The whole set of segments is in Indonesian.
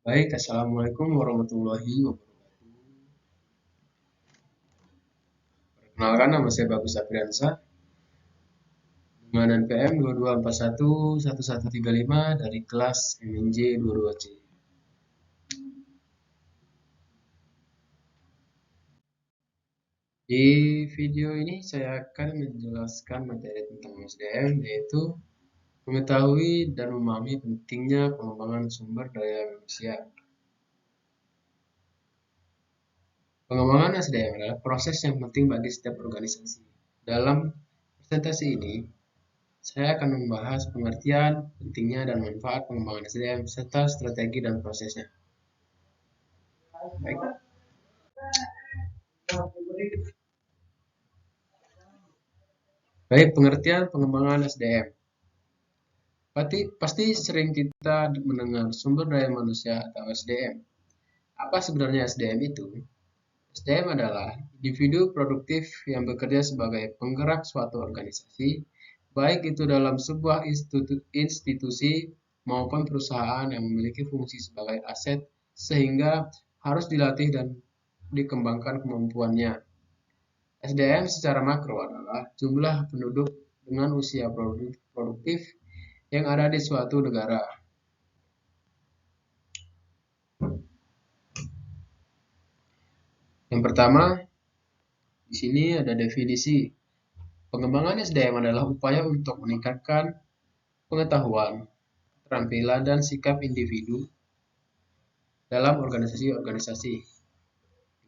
Baik, Assalamualaikum warahmatullahi wabarakatuh. Perkenalkan, nama saya Bagus Apriansa dengan NPM 22411135 dari kelas MNJ 22C. Di video ini saya akan menjelaskan materi tentang SDM, yaitu mengetahui dan memahami pentingnya pengembangan sumber daya manusia. Pengembangan SDM adalah proses yang penting bagi setiap organisasi. Dalam presentasi ini, saya akan membahas pengertian, pentingnya, dan manfaat pengembangan SDM, serta strategi dan prosesnya. Baik, pengertian pengembangan SDM. Pasti sering kita mendengar sumber daya manusia atau SDM. Apa sebenarnya SDM itu? SDM adalah individu produktif yang bekerja sebagai penggerak suatu organisasi, baik itu dalam sebuah institusi maupun perusahaan yang memiliki fungsi sebagai aset, sehingga harus dilatih dan dikembangkan kemampuannya. SDM secara makro adalah jumlah penduduk dengan usia produktif yang ada di suatu negara. Yang pertama, di sini ada definisi. Pengembangan SDM adalah upaya untuk meningkatkan pengetahuan, keterampilan, dan sikap individu dalam organisasi-organisasi.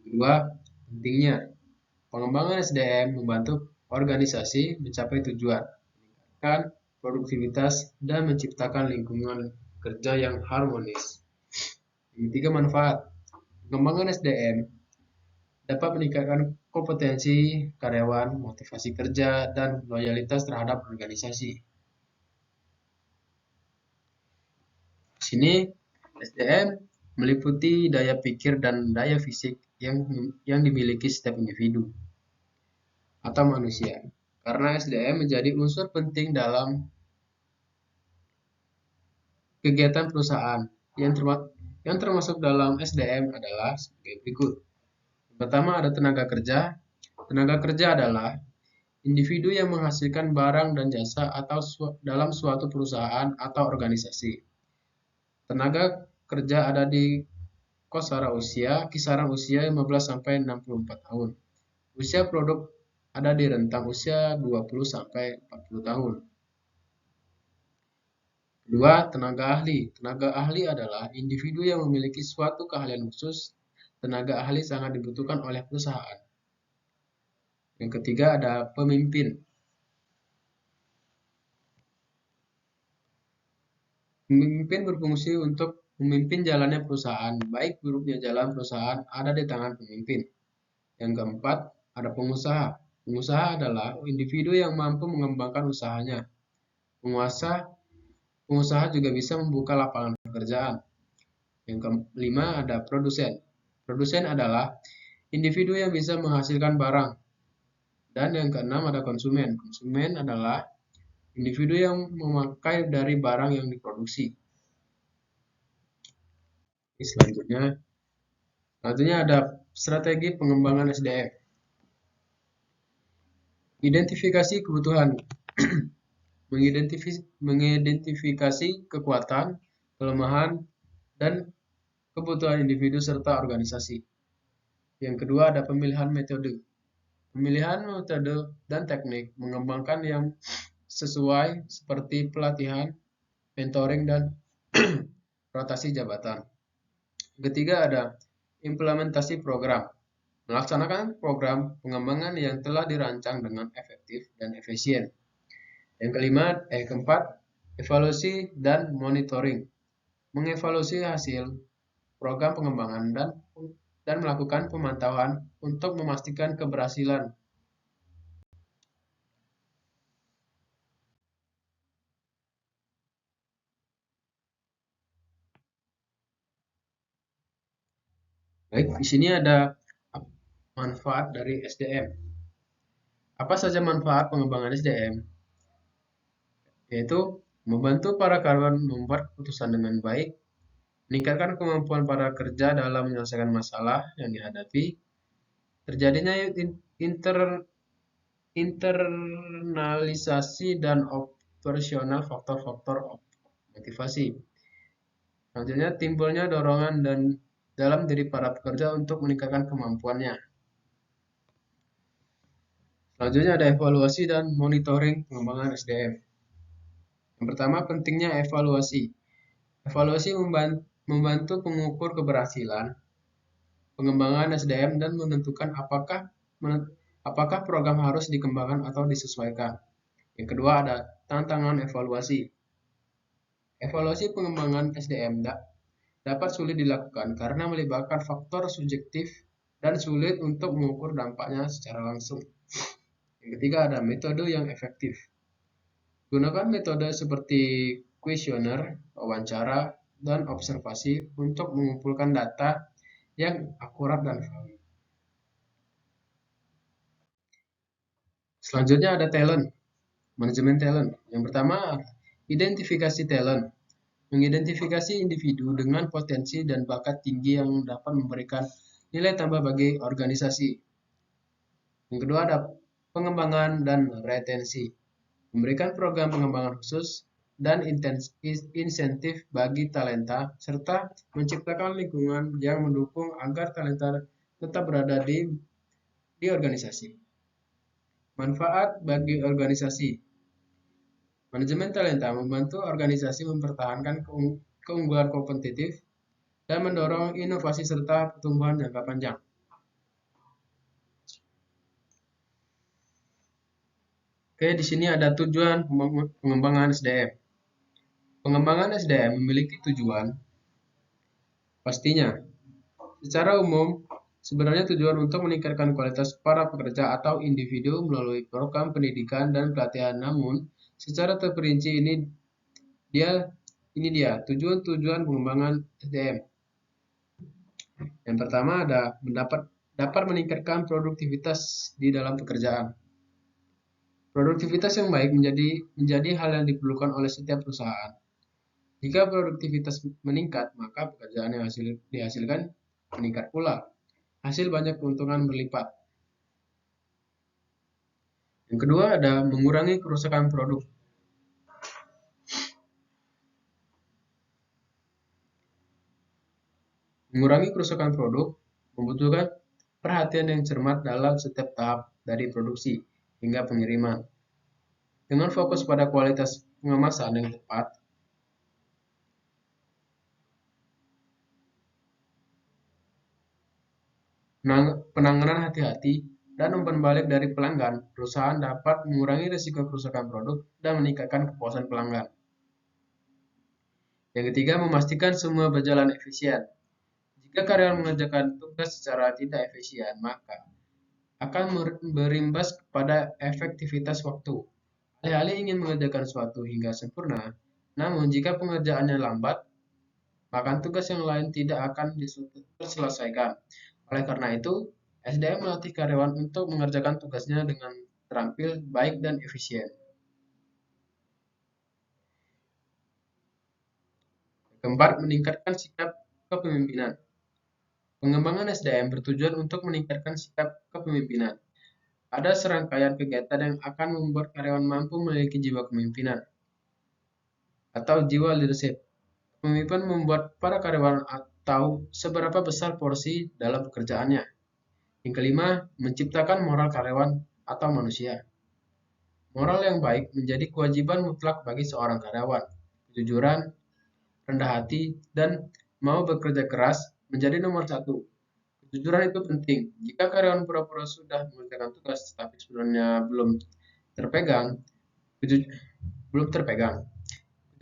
Kedua, pentingnya. Pengembangan SDM membantu organisasi mencapai tujuan, meningkatkan produktivitas, dan menciptakan lingkungan kerja yang harmonis. Yang ketiga, manfaat. Pengembangan SDM dapat meningkatkan kompetensi karyawan, motivasi kerja, dan loyalitas terhadap organisasi. Di sini SDM meliputi daya pikir dan daya fisik yang dimiliki setiap individu atau manusia. Karena SDM menjadi unsur penting dalam kegiatan perusahaan. Yang termasuk dalam SDM adalah sebagai berikut. Pertama ada tenaga kerja. Tenaga kerja adalah individu yang menghasilkan barang dan jasa atau dalam suatu perusahaan atau organisasi. Tenaga kerja ada di kisaran usia 15 sampai 64 tahun. Usia produk ada di rentang usia 20 sampai 40 tahun. Kedua, tenaga ahli. Tenaga ahli adalah individu yang memiliki suatu keahlian khusus. Tenaga ahli sangat dibutuhkan oleh perusahaan. Yang ketiga ada pemimpin. Pemimpin berfungsi untuk memimpin jalannya perusahaan, baik buruknya jalan perusahaan ada di tangan pemimpin. Yang keempat, ada pengusaha. Pengusaha adalah individu yang mampu mengembangkan usahanya. Pengusaha juga bisa membuka lapangan pekerjaan. Yang kelima, ada produsen. Produsen adalah individu yang bisa menghasilkan barang. Dan yang keenam, ada konsumen. Konsumen adalah individu yang memakai dari barang yang diproduksi. Selanjutnya ada strategi pengembangan SDM. Identifikasi kebutuhan, mengidentifikasi kekuatan, kelemahan, dan kebutuhan individu serta organisasi. Yang kedua ada pemilihan metode. Pemilihan metode dan teknik mengembangkan yang sesuai seperti pelatihan, mentoring, dan rotasi jabatan. Ketiga ada implementasi program. Melaksanakan program pengembangan yang telah dirancang dengan efektif dan efisien. Yang keempat, evaluasi dan monitoring. Mengevaluasi hasil program pengembangan dan melakukan pemantauan untuk memastikan keberhasilan. Baik, di sini ada manfaat dari SDM. Apa saja manfaat pengembangan SDM? Yaitu membantu para karyawan membuat keputusan dengan baik, meningkatkan kemampuan para kerja dalam menyelesaikan masalah yang dihadapi, terjadinya internalisasi dan operasional faktor-faktor motivasi. Selanjutnya, timbulnya dorongan dan dalam diri para pekerja untuk meningkatkan kemampuannya. Selanjutnya ada evaluasi dan monitoring pengembangan SDM. Yang pertama, pentingnya evaluasi. Evaluasi membantu mengukur keberhasilan pengembangan SDM dan menentukan apakah program harus dikembangkan atau disesuaikan. Yang kedua ada tantangan evaluasi. Evaluasi pengembangan SDM dapat sulit dilakukan karena melibatkan faktor subjektif dan sulit untuk mengukur dampaknya secara langsung. Yang ketiga ada metode yang efektif. Gunakan metode seperti kuesioner, wawancara, dan observasi untuk mengumpulkan data yang akurat dan valid. Selanjutnya ada talent, manajemen talent. Yang pertama, identifikasi talent. Mengidentifikasi individu dengan potensi dan bakat tinggi yang dapat memberikan nilai tambah bagi organisasi. Yang kedua ada pengembangan dan retensi. Memberikan program pengembangan khusus dan insentif bagi talenta, serta menciptakan lingkungan yang mendukung agar talenta tetap berada di organisasi. Manfaat bagi organisasi. Manajemen talenta membantu organisasi mempertahankan keunggulan kompetitif dan mendorong inovasi serta pertumbuhan jangka panjang. Oke, di sini ada tujuan pengembangan SDM. Pengembangan SDM memiliki tujuan pastinya. Secara umum, sebenarnya tujuan untuk meningkatkan kualitas para pekerja atau individu melalui program pendidikan dan pelatihan. Namun, secara terperinci ini dia tujuan-tujuan pengembangan SDM. Yang pertama ada dapat meningkatkan produktivitas di dalam pekerjaan. Produktivitas yang baik menjadi hal yang diperlukan oleh setiap perusahaan. Jika produktivitas meningkat, maka pekerjaan yang dihasilkan meningkat pula. Hasil banyak keuntungan berlipat. Yang kedua ada mengurangi kerusakan produk. Mengurangi kerusakan produk membutuhkan perhatian yang cermat dalam setiap tahap dari produksi hingga pengiriman. Dengan fokus pada kualitas pengemasan yang tepat, penanganan hati-hati, dan umpan balik dari pelanggan, perusahaan dapat mengurangi risiko kerusakan produk dan meningkatkan kepuasan pelanggan. Yang ketiga, memastikan semua berjalan efisien. Jika karyawan mengerjakan tugas secara tidak efisien, maka akan berimbas kepada efektivitas waktu. Alih-alih ingin mengerjakan suatu hingga sempurna, namun jika pengerjaannya lambat, maka tugas yang lain tidak akan diselesaikan. Oleh karena itu, SDM melatih karyawan untuk mengerjakan tugasnya dengan terampil, baik, dan efisien. Keempat, meningkatkan sikap kepemimpinan. Pengembangan SDM bertujuan untuk meningkatkan sikap kepemimpinan. Ada serangkaian kegiatan yang akan membuat karyawan mampu memiliki jiwa kepemimpinan atau jiwa leadership. Pemimpin membuat para karyawan tahu seberapa besar porsi dalam pekerjaannya. Yang kelima, menciptakan moral karyawan atau manusia. Moral yang baik menjadi kewajiban mutlak bagi seorang karyawan. Kejujuran, rendah hati, dan mau bekerja keras menjadi nomor satu. Kejujuran itu penting. Jika karyawan pura-pura sudah mengerjakan tugas tetapi sebenarnya terpegang, belum terpegang.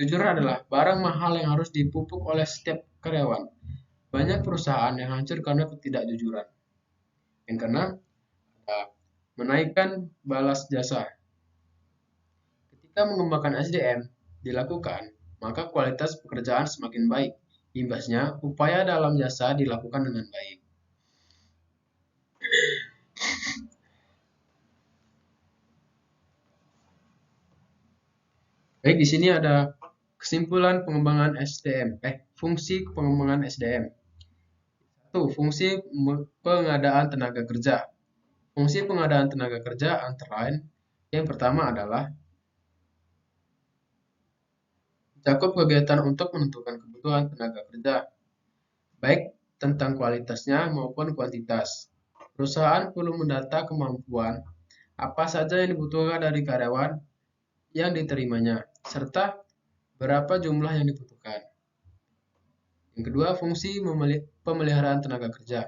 Kejujuran adalah barang mahal yang harus dipupuk oleh setiap karyawan. Banyak perusahaan yang hancur karena ketidakjujuran. Yang keenam, menaikkan balas jasa. Ketika mengembangkan SDM dilakukan, maka kualitas pekerjaan semakin baik. Imbasnya, upaya dalam jasa dilakukan dengan baik. Baik, di sini ada kesimpulan pengembangan SDM, fungsi pengembangan SDM. 1. Fungsi pengadaan tenaga kerja. Fungsi pengadaan tenaga kerja antara lain yang pertama adalah mencakup kegiatan untuk menentukan kebutuhan tenaga kerja, baik tentang kualitasnya maupun kuantitas. Perusahaan perlu mendata kemampuan apa saja yang dibutuhkan dari karyawan yang diterimanya, serta berapa jumlah yang dibutuhkan. Yang kedua, fungsi pemeliharaan tenaga kerja.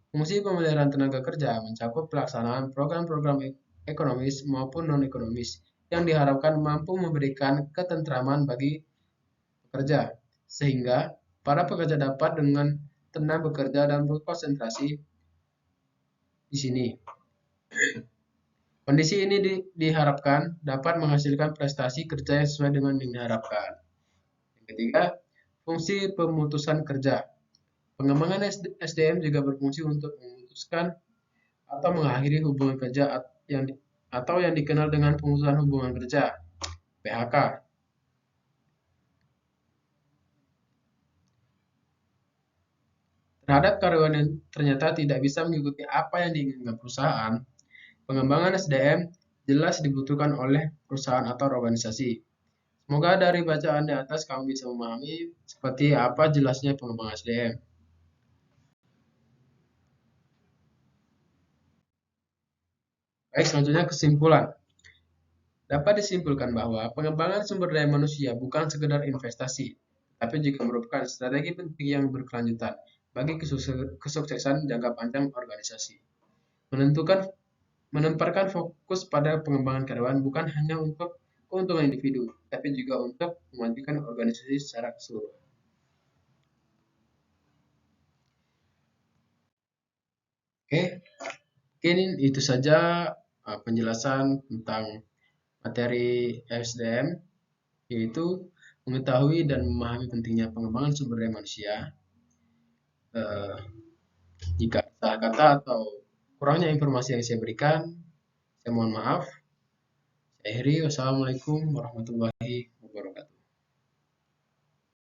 Fungsi pemeliharaan tenaga kerja mencakup pelaksanaan program-program ekonomis maupun non-ekonomis yang diharapkan mampu memberikan ketentraman bagi pekerja, sehingga para pekerja dapat dengan tenang bekerja dan berkonsentrasi di sini. Kondisi ini diharapkan dapat menghasilkan prestasi kerja yang sesuai dengan yang diharapkan. Yang ketiga, fungsi pemutusan kerja. Pengembangan SDM juga berfungsi untuk memutuskan atau mengakhiri hubungan kerja atau yang dikenal dengan pemutusan hubungan kerja, PHK. Terhadap karyawan yang ternyata tidak bisa mengikuti apa yang diinginkan perusahaan, pengembangan SDM jelas dibutuhkan oleh perusahaan atau organisasi. Semoga dari bacaan di atas kamu bisa memahami seperti apa jelasnya pengembangan SDM. Baik, selanjutnya kesimpulan. Dapat disimpulkan bahwa pengembangan sumber daya manusia bukan sekedar investasi, tapi juga merupakan strategi penting yang berkelanjutan bagi kesuksesan jangka panjang organisasi. Menempatkan fokus pada pengembangan karyawan bukan hanya untuk keuntungan individu, tapi juga untuk memajukan organisasi secara keseluruhan. Oke, mungkin itu saja penjelasan tentang materi SDM, yaitu mengetahui dan memahami pentingnya pengembangan sumber daya manusia. Jika salah kata atau kurangnya informasi yang saya berikan, saya mohon maaf. Saya akhiri. Wassalamualaikum warahmatullahi wabarakatuh.